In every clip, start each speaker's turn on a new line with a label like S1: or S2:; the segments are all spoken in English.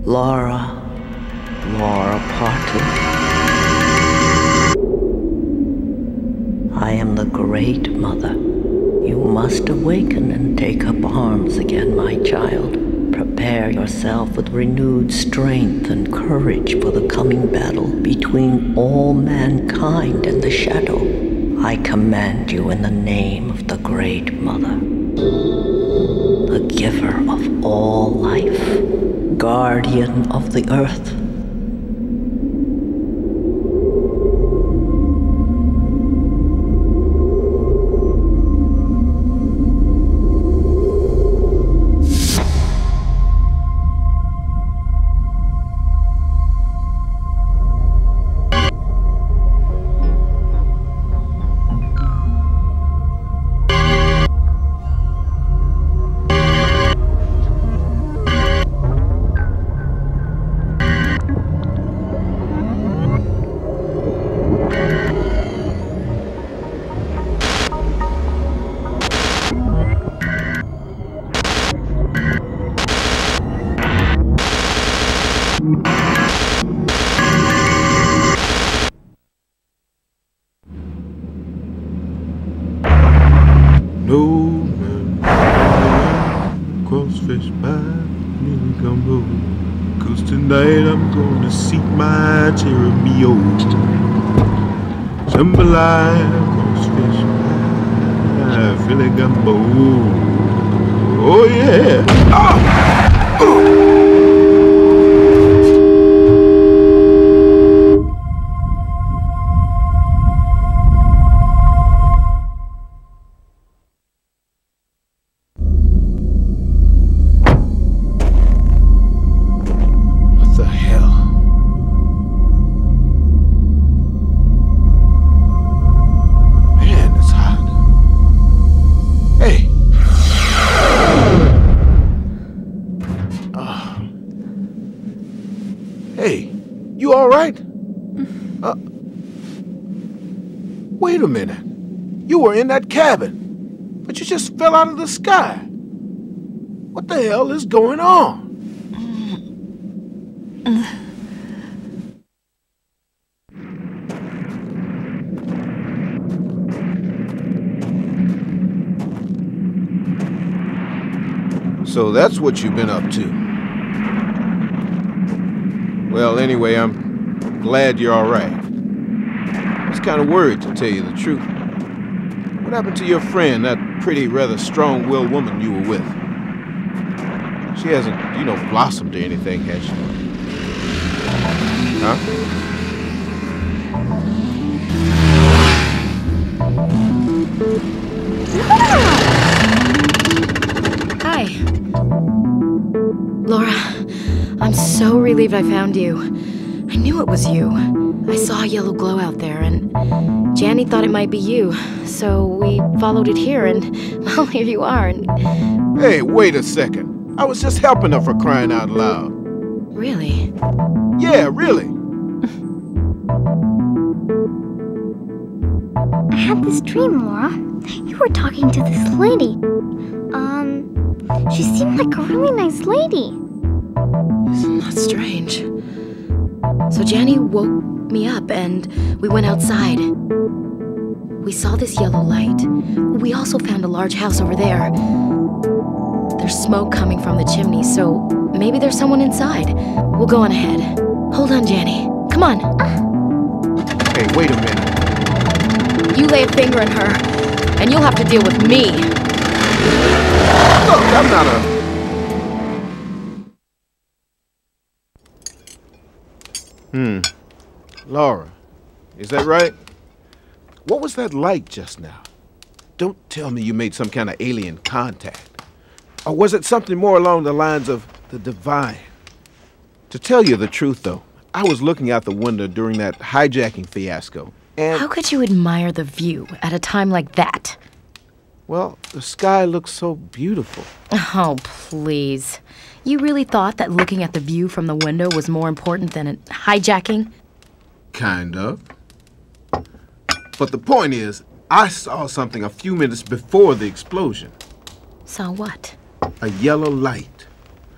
S1: Laura Parte. I am the Great Mother. You must awaken and take up arms again, my child. Prepare yourself with renewed strength and courage for the coming battle between all mankind and the shadow. I command you in the name of the Great Mother, the giver of all life, guardian of the earth.
S2: No man, crossfish pie, nearly gumbo. 'Cause tonight I'm gonna seek my Jeremio. Jambalaya, crossfish pie, Philly gumbo. Oh yeah! Ah! Oh. Hey, you all right? Wait a minute. You were in that cabin, but you just fell out of the sky. What the hell is going on? So that's what you've been up to. Well, anyway, I'm glad you're all right. I was kind of worried, to tell you the truth. What happened to your friend, that pretty, rather strong-willed woman you were with? She hasn't, blossomed or anything, has she? Huh?
S3: Hi. Laura, I'm so relieved I found you. I knew it was you. I saw a yellow glow out there, and Janny thought it might be you. So we followed it here, and, well, here you are, and...
S2: Hey, wait a second. I was just helping her, for crying out loud.
S3: Really?
S2: Yeah, really.
S4: I had this dream, Laura. You were talking to this lady. She seemed like a really nice lady.
S3: Isn't that strange? So Janny woke me up and we went outside. We saw this yellow light. We also found a large house over there. There's smoke coming from the chimney, so maybe there's someone inside. We'll go on ahead. Hold on, Janny. Come on.
S2: Hey, wait a minute.
S3: You lay a finger in her, and you'll have to deal with me.
S2: Look, I'm not Laura, is that right? What was that like just now? Don't tell me you made some kind of alien contact. Or was it something more along the lines of the divine? To tell you the truth, though, I was looking out the window during that hijacking fiasco, and...
S3: How could you admire the view at a time like that?
S2: Well, the sky looks so beautiful.
S3: Oh, please. You really thought that looking at the view from the window was more important than hijacking?
S2: Kind of. But the point is, I saw something a few minutes before the explosion.
S3: Saw what?
S2: A yellow light.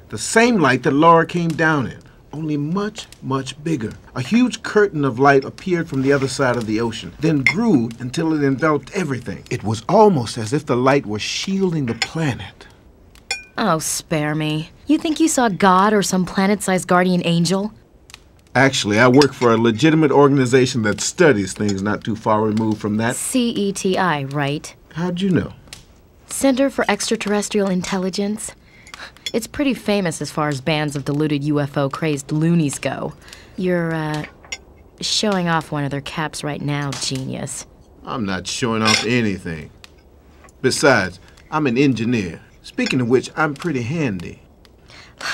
S2: The same light that Laura came down in, only much, much bigger. A huge curtain of light appeared from the other side of the ocean, then grew until it enveloped everything. It was almost as if the light were shielding the planet.
S3: Oh, spare me. You think you saw God or some planet-sized guardian angel?
S2: Actually, I work for a legitimate organization that studies things not too far removed from that.
S3: CETI, right?
S2: How'd you know?
S3: Center for Extraterrestrial Intelligence. It's pretty famous as far as bands of deluded UFO-crazed loonies go. You're, showing off one of their caps right now, genius.
S2: I'm not showing off anything. Besides, I'm an engineer. Speaking of which, I'm pretty handy.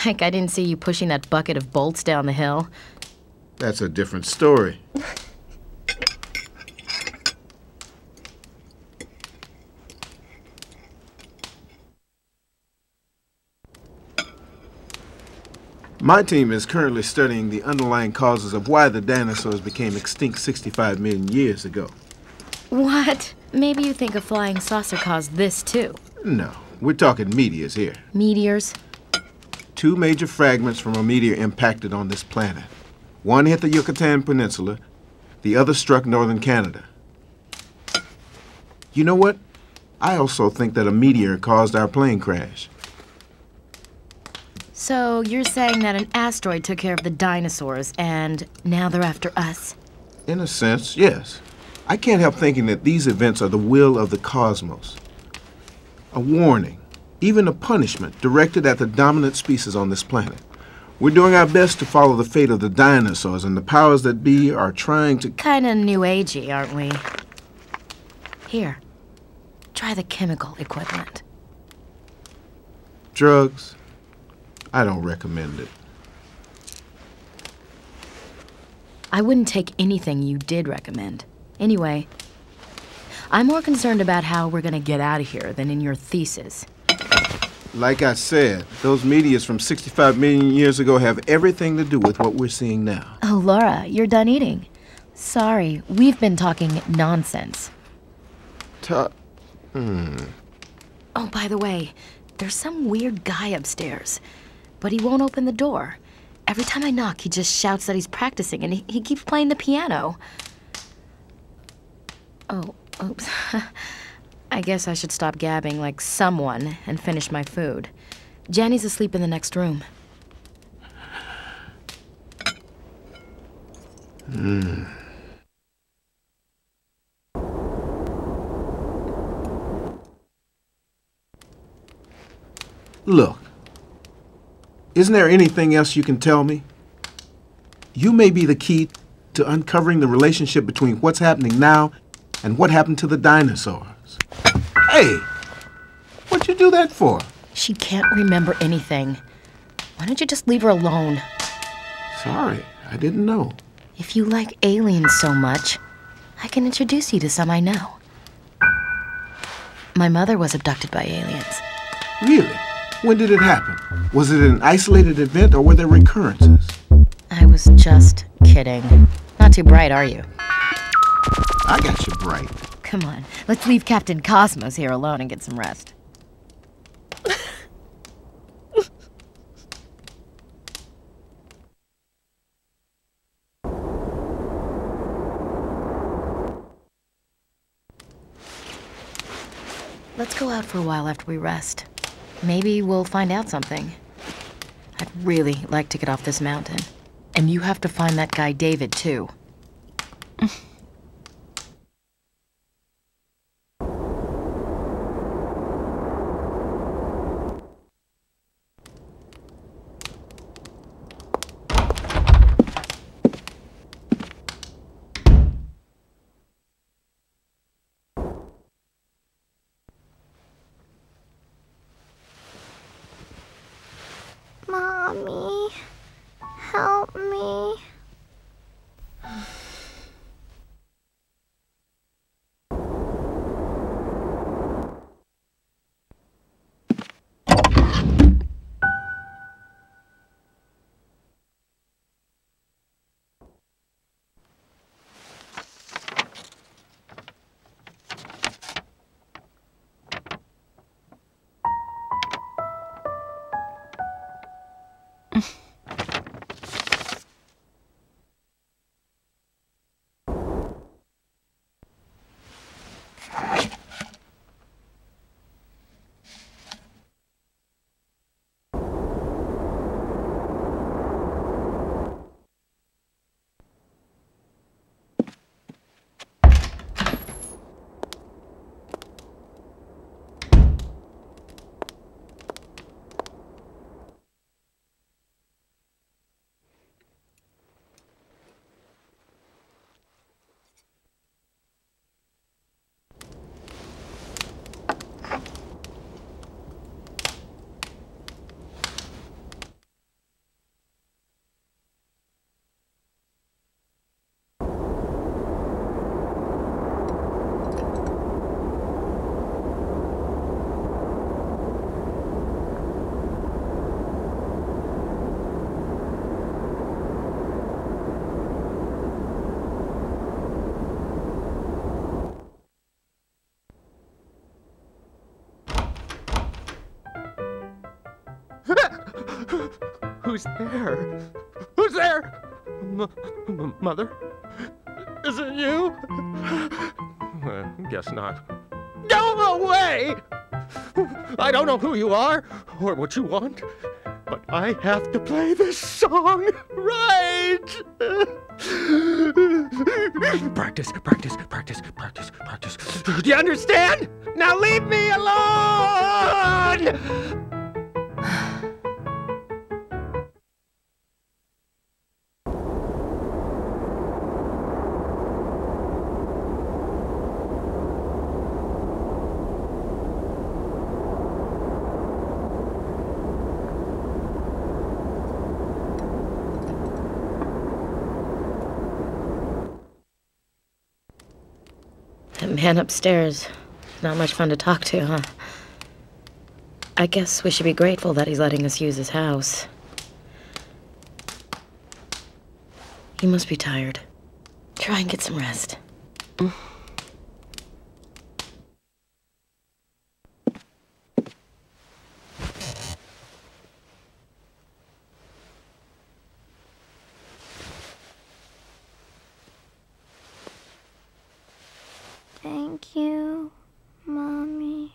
S3: Like I didn't see you pushing that bucket of bolts down the hill.
S2: That's a different story. My team is currently studying the underlying causes of why the dinosaurs became extinct 65 million years ago.
S3: What? Maybe you think a flying saucer caused this, too.
S2: No, we're talking meteors here.
S3: Meteors?
S2: 2 major fragments from a meteor impacted on this planet. One hit the Yucatan Peninsula, the other struck northern Canada. You know what? I also think that a meteor caused our plane crash.
S3: So you're saying that an asteroid took care of the dinosaurs, and now they're after us?
S2: In a sense, yes. I can't help thinking that these events are the will of the cosmos. A warning, even a punishment, directed at the dominant species on this planet. We're doing our best to follow the fate of the dinosaurs, and the powers that be are trying to...
S3: Kinda new agey, aren't we? Here, try the chemical equivalent.
S2: Drugs? I don't recommend it.
S3: I wouldn't take anything you did recommend. Anyway, I'm more concerned about how we're gonna get out of here than in your thesis.
S2: Like I said, those meteors from 65 million years ago have everything to do with what we're seeing now.
S3: Oh, Laura, you're done eating. Sorry, we've been talking nonsense. Oh, by the way, there's some weird guy upstairs, but he won't open the door. Every time I knock, he just shouts that he's practicing, and he keeps playing the piano. Oh, oops. I guess I should stop gabbing like someone and finish my food. Janny's asleep in the next room.
S2: Look, isn't there anything else you can tell me? You may be the key to uncovering the relationship between what's happening now and what happened to the dinosaurs. Hey, what'd you do that for?
S3: She can't remember anything. Why don't you just leave her alone?
S2: Sorry, I didn't know.
S3: If you like aliens so much, I can introduce you to some I know. My mother was abducted by aliens.
S2: Really? When did it happen? Was it an isolated event or were there recurrences?
S3: I was just kidding. Not too bright, are you?
S2: I got you bright.
S3: Come on, let's leave Captain Cosmos here alone and get some rest. Let's go out for a while after we rest. Maybe we'll find out something. I'd really like to get off this mountain. And you have to find that guy David, too.
S4: Mommy, help me.
S5: Who's there? Who's there? Mother? Is it you? Guess not. Go away! I don't know who you are or what you want, but I have to play this song right! Practice, practice, practice, practice, practice. Do you understand? Now leave me alone!
S3: That man upstairs, not much fun to talk to, huh? I guess we should be grateful that he's letting us use his house. You must be tired. Try and get some rest.
S4: Thank you, Mommy.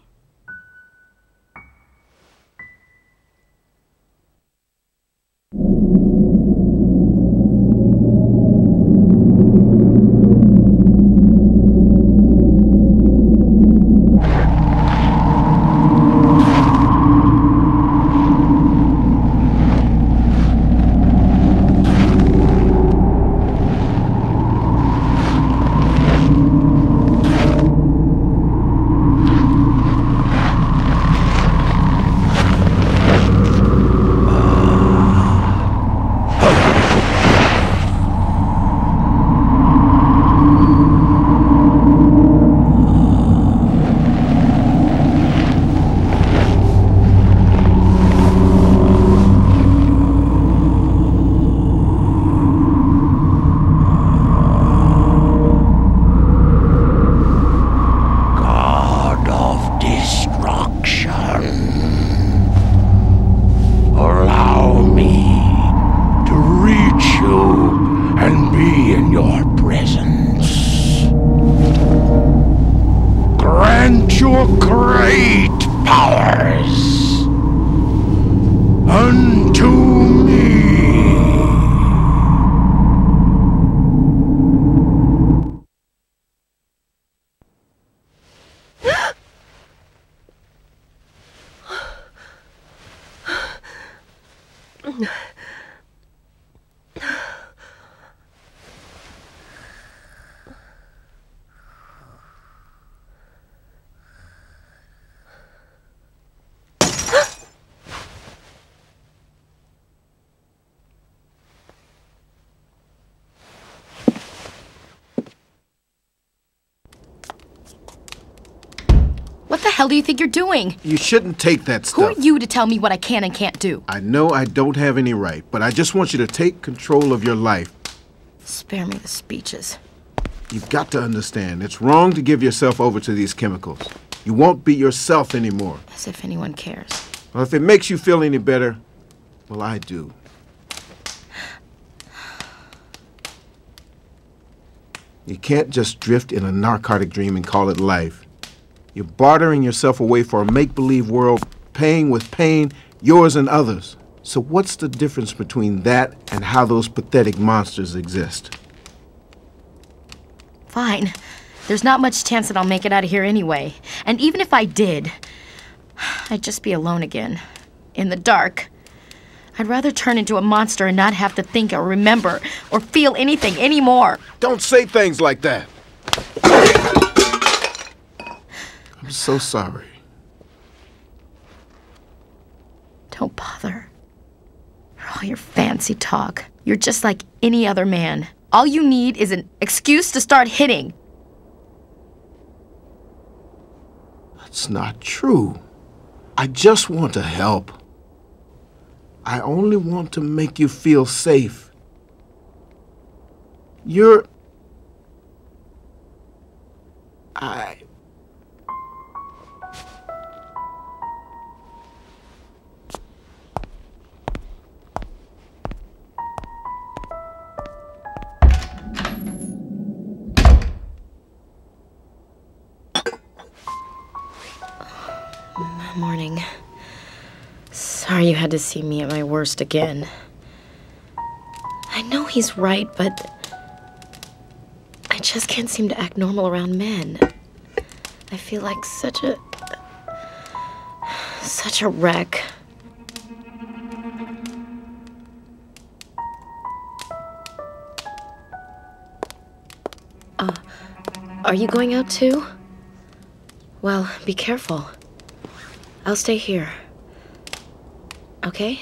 S3: What the hell do you think you're doing?
S2: You shouldn't take that stuff.
S3: Who are you to tell me what I can and can't do?
S2: I know I don't have any right, but I just want you to take control of your life.
S3: Spare me the speeches.
S2: You've got to understand, it's wrong to give yourself over to these chemicals. You won't be yourself anymore.
S3: As if anyone cares.
S2: Well, if it makes you feel any better, well, I do. You can't just drift in a narcotic dream and call it life. You're bartering yourself away for a make-believe world, paying with pain, yours and others. So what's the difference between that and how those pathetic monsters exist?
S3: Fine. There's not much chance that I'll make it out of here anyway. And even if I did, I'd just be alone again. In the dark. I'd rather turn into a monster and not have to think or remember or feel anything anymore.
S2: Don't say things like that. I'm so sorry.
S3: Don't bother. For all your fancy talk, you're just like any other man. All you need is an excuse to start hitting.
S2: That's not true. I just want to help. I only want to make you feel safe.
S3: Morning. Sorry you had to see me at my worst again. I know he's right, but I just can't seem to act normal around men. I feel like such a wreck. Are you going out too? Well, be careful. I'll stay here. Okay?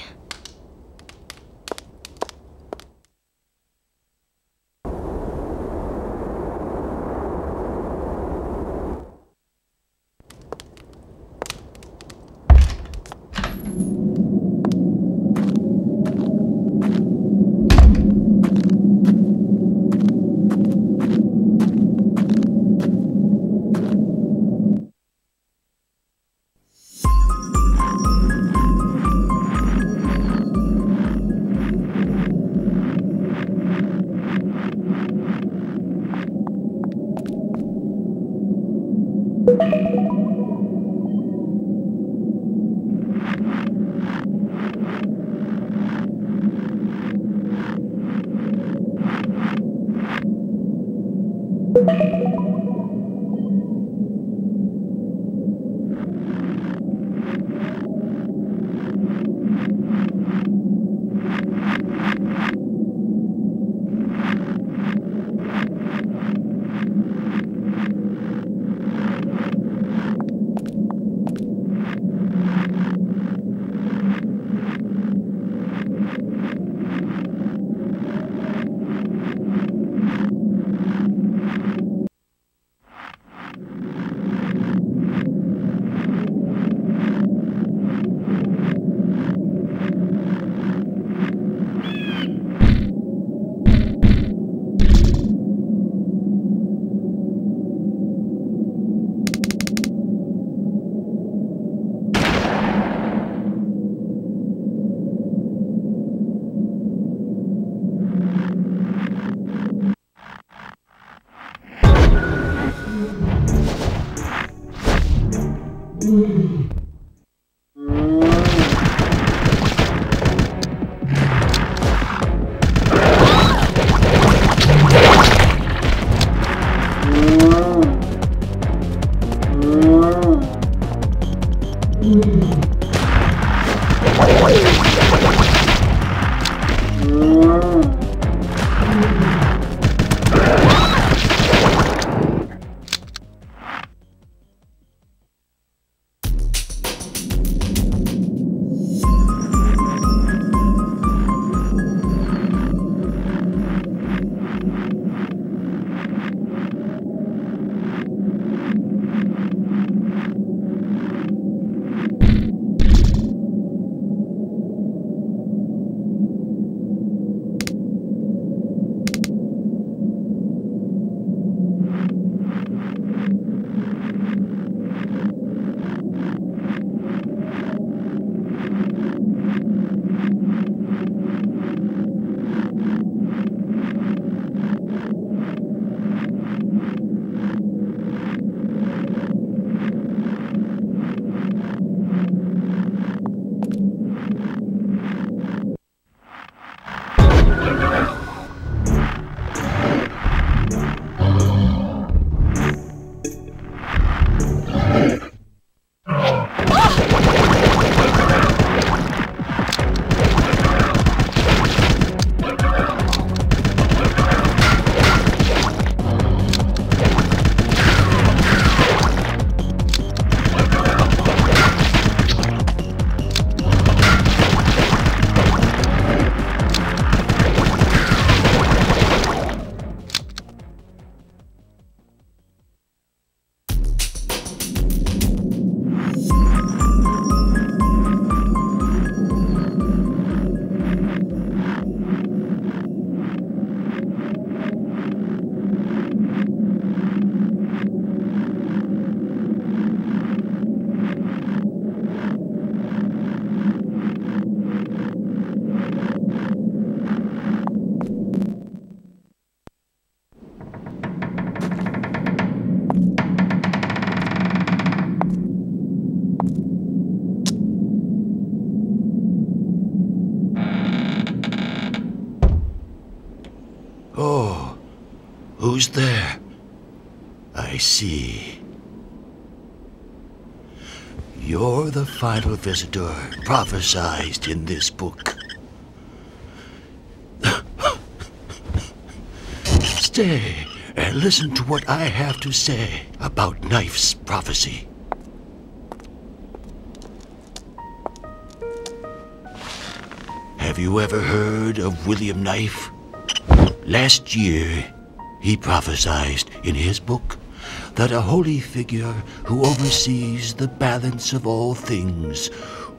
S6: Oh, who's there? I see. You're the final visitor prophesied in this book. Stay and listen to what I have to say about Knife's prophecy. Have you ever heard of William Knife? Last year, he prophesied in his book that a holy figure who oversees the balance of all things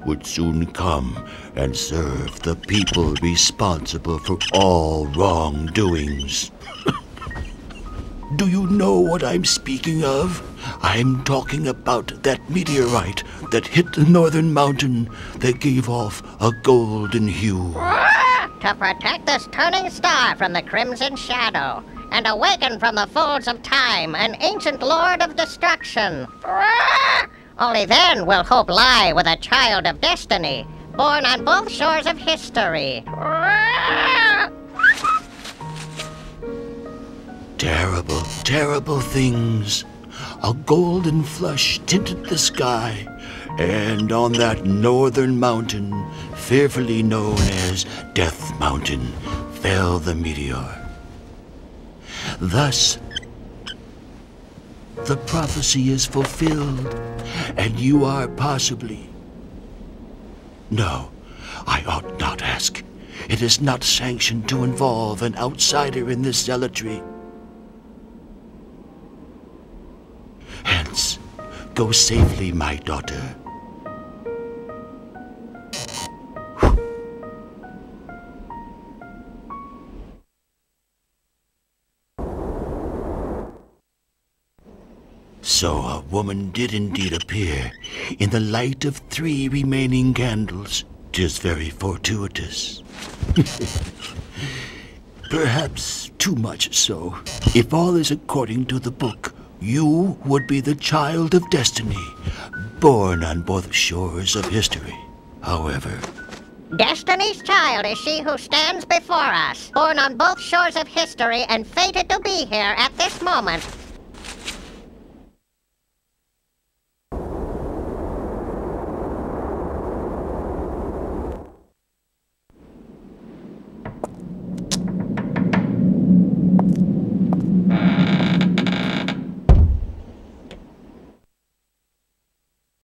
S6: would soon come and serve the people responsible for all wrongdoings. Do you know what I'm speaking of? I'm talking about that meteorite that hit the northern mountain that gave off a golden hue.
S7: To protect this turning star from the crimson shadow, and awaken from the folds of time an ancient lord of destruction. Only then will hope lie with a child of destiny, born on both shores of history.
S6: Terrible, terrible things. A golden flush tinted the sky, and on that northern mountain, fearfully known as Death Mountain, fell the meteor. Thus, the prophecy is fulfilled, and you are possibly... No, I ought not ask. It is not sanctioned to involve an outsider in this zealotry. Hence, go safely, my daughter. So a woman did indeed appear, in the light of 3 remaining candles. 'Tis very fortuitous. Perhaps too much so. If all is according to the book, you would be the child of destiny, born on both shores of history. However...
S7: Destiny's child is she who stands before us, born on both shores of history and fated to be here at this moment,